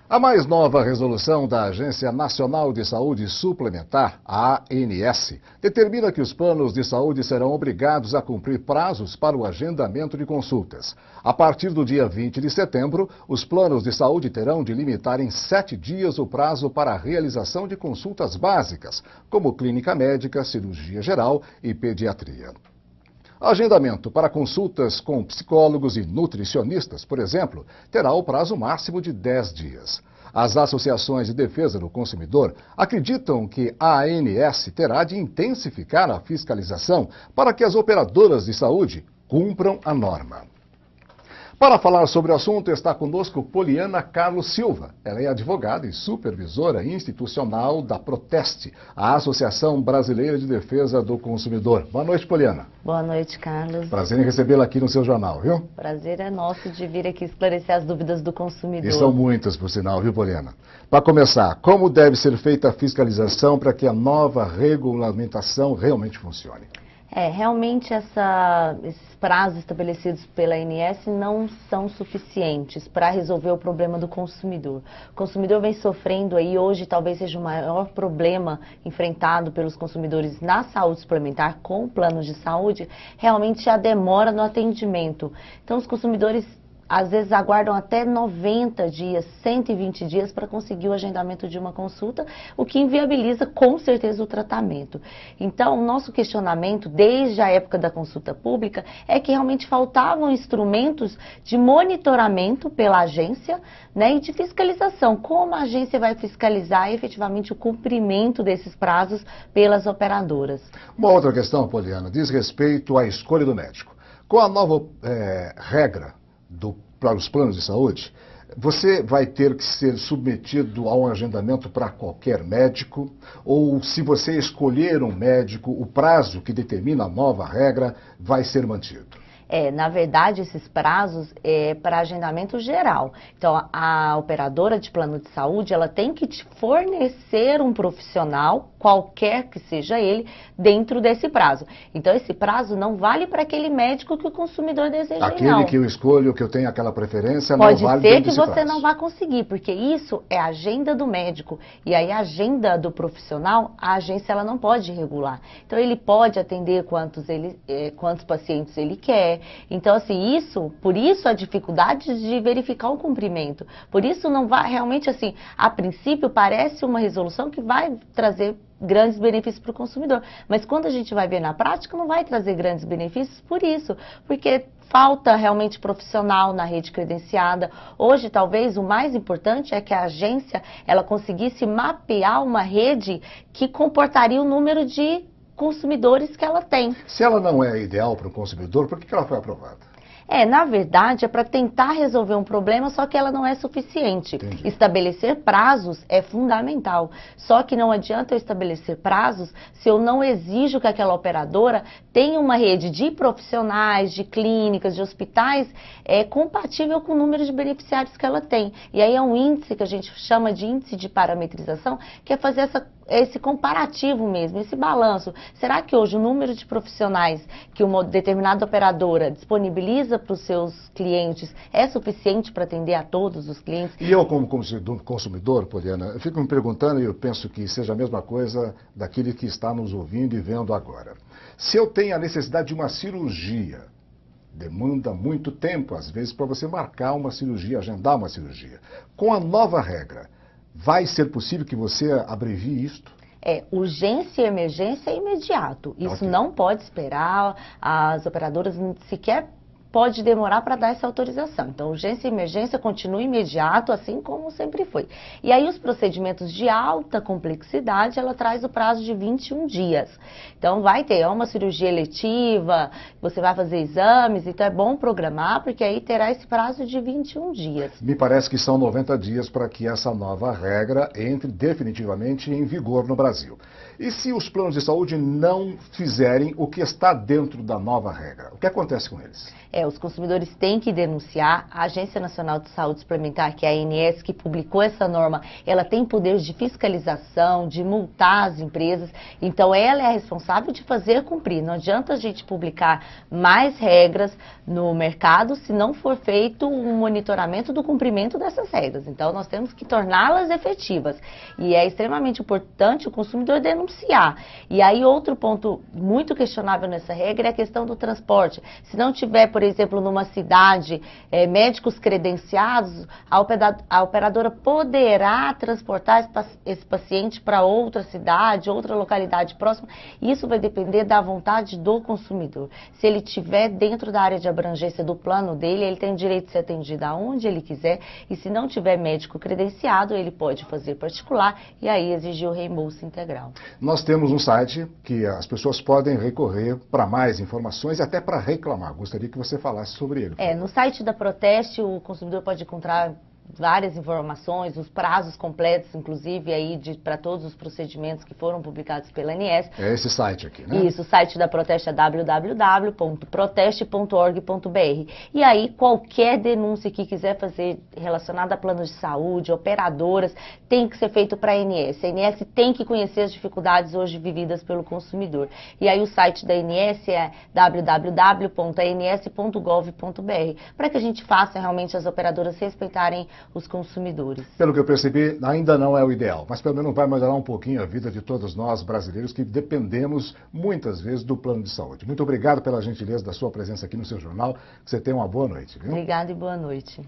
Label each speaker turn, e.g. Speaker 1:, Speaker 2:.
Speaker 1: A mais nova resolução da Agência Nacional de Saúde Suplementar, a ANS, determina que os planos de saúde serão obrigados a cumprir prazos para o agendamento de consultas. A partir do dia 20 de setembro, os planos de saúde terão de limitar em 7 dias o prazo para a realização de consultas básicas, como clínica médica, cirurgia geral e pediatria. Agendamento para consultas com psicólogos e nutricionistas, por exemplo, terá o prazo máximo de 10 dias. As associações de defesa do consumidor acreditam que a ANS terá de intensificar a fiscalização para que as operadoras de saúde cumpram a norma. Para falar sobre o assunto, está conosco Poliana Carlos Silva. Ela é advogada e supervisora institucional da Proteste, a Associação Brasileira de Defesa do Consumidor. Boa noite, Poliana.
Speaker 2: Boa noite, Carlos.
Speaker 1: Prazer em recebê-la aqui no seu jornal, viu?
Speaker 2: Prazer é nosso de vir aqui esclarecer as dúvidas do consumidor.
Speaker 1: E são muitas, por sinal, viu, Poliana? Para começar, como deve ser feita a fiscalização para que a nova regulamentação realmente funcione?
Speaker 2: Realmente esses prazos estabelecidos pela ANS não são suficientes para resolver o problema do consumidor. O consumidor vem sofrendo aí, hoje talvez seja o maior problema enfrentado pelos consumidores na saúde suplementar com planos de saúde, realmente a demora no atendimento. Então os consumidores às vezes aguardam até 90 dias, 120 dias para conseguir o agendamento de uma consulta, o que inviabiliza com certeza o tratamento. Então, o nosso questionamento, desde a época da consulta pública, é que realmente faltavam instrumentos de monitoramento pela agência, né, e de fiscalização. Como a agência vai fiscalizar efetivamente o cumprimento desses prazos pelas operadoras?
Speaker 1: Uma outra questão, Poliana, diz respeito à escolha do médico. Com a nova regra para os planos de saúde, você vai ter que ser submetido a um agendamento para qualquer médico, ou se você escolher um médico, o prazo que determina a nova regra vai ser mantido?
Speaker 2: Na verdade, esses prazos é para agendamento geral. Então, a operadora de plano de saúde, ela tem que te fornecer um profissional, qualquer que seja ele, dentro desse prazo. Então, esse prazo não vale para aquele médico que o consumidor deseja.
Speaker 1: Aquele que eu escolho, que eu tenho aquela preferência, não vale.
Speaker 2: Pode ser que você não vá conseguir, porque isso é a agenda do médico. E aí, a agenda do profissional, a agência ela não pode regular. Então, ele pode atender quantos pacientes ele quer. Então, assim, por isso a dificuldade de verificar o cumprimento. Por isso não vai, realmente, assim, a princípio parece uma resolução que vai trazer grandes benefícios para o consumidor. Mas quando a gente vai ver na prática, não vai trazer grandes benefícios por isso. Porque falta realmente profissional na rede credenciada. Hoje, talvez, o mais importante é que a agência, ela conseguisse mapear uma rede que comportaria o número de consumidores que ela tem.
Speaker 1: Se ela não é ideal para o consumidor, por que ela foi aprovada?
Speaker 2: Na verdade, é para tentar resolver um problema, só que ela não é suficiente.
Speaker 1: Entendi.
Speaker 2: Estabelecer prazos é fundamental. Só que não adianta eu estabelecer prazos se eu não exijo que aquela operadora tenha uma rede de profissionais, de clínicas, de hospitais compatível com o número de beneficiários que ela tem. E aí é um índice que a gente chama de índice de parametrização, que é fazer esse comparativo mesmo, esse balanço. Será que hoje o número de profissionais que uma determinada operadora disponibiliza para os seus clientes é suficiente para atender a todos os clientes?
Speaker 1: E eu, como consumidor, Poliana, eu fico me perguntando, e eu penso que seja a mesma coisa daquele que está nos ouvindo e vendo agora. Se eu tenho a necessidade de uma cirurgia, demanda muito tempo, às vezes, para você marcar uma cirurgia, agendar uma cirurgia. Com a nova regra, vai ser possível que você abrevie isto?
Speaker 2: Urgência e emergência é imediato. Isso
Speaker 1: Ok.
Speaker 2: não pode esperar, as operadoras sequer pode demorar para dar essa autorização. Então, urgência e emergência continua imediato, assim como sempre foi. E aí, os procedimentos de alta complexidade, ela traz o prazo de 21 dias. Então, vai ter uma cirurgia eletiva, você vai fazer exames, então é bom programar, porque aí terá esse prazo de 21 dias.
Speaker 1: Me parece que são 90 dias para que essa nova regra entre definitivamente em vigor no Brasil. E se os planos de saúde não fizerem o que está dentro da nova regra? O que acontece com eles?
Speaker 2: Os consumidores têm que denunciar. A Agência Nacional de Saúde Suplementar, que é a ANS, que publicou essa norma, ela tem poder de fiscalização, de multar as empresas. Então, ela é a responsável de fazer cumprir. Não adianta a gente publicar mais regras no mercado se não for feito um monitoramento do cumprimento dessas regras. Então, nós temos que torná-las efetivas. E é extremamente importante o consumidor denunciar. E aí, outro ponto muito questionável nessa regra é a questão do transporte. Se não tiver, por exemplo, numa cidade, médicos credenciados, a operadora poderá transportar esse paciente para outra cidade, outra localidade próxima. Isso vai depender da vontade do consumidor. Se ele estiver dentro da área de abrangência do plano dele, ele tem o direito de ser atendido aonde ele quiser. E se não tiver médico credenciado, ele pode fazer particular e aí exigir o reembolso integral.
Speaker 1: Nós temos um site que as pessoas podem recorrer para mais informações e até para reclamar. Gostaria que você falasse sobre ele.
Speaker 2: No site da Proteste, o consumidor pode encontrar várias informações, os prazos completos, inclusive, aí para todos os procedimentos que foram publicados pela ANS.
Speaker 1: É esse site aqui, né?
Speaker 2: Isso, o site da Proteste é www.proteste.org.br. E aí, qualquer denúncia que quiser fazer relacionada a planos de saúde, operadoras, tem que ser feito para a ANS. A ANS tem que conhecer as dificuldades hoje vividas pelo consumidor. E aí, o site da ANS é www.ans.gov.br, para que a gente faça realmente as operadoras respeitarem os consumidores.
Speaker 1: Pelo que eu percebi, ainda não é o ideal, mas pelo menos vai melhorar um pouquinho a vida de todos nós brasileiros que dependemos muitas vezes do plano de saúde. Muito obrigado pela gentileza da sua presença aqui no seu jornal. Que você tenha uma boa noite. Viu?
Speaker 2: Obrigada e boa noite.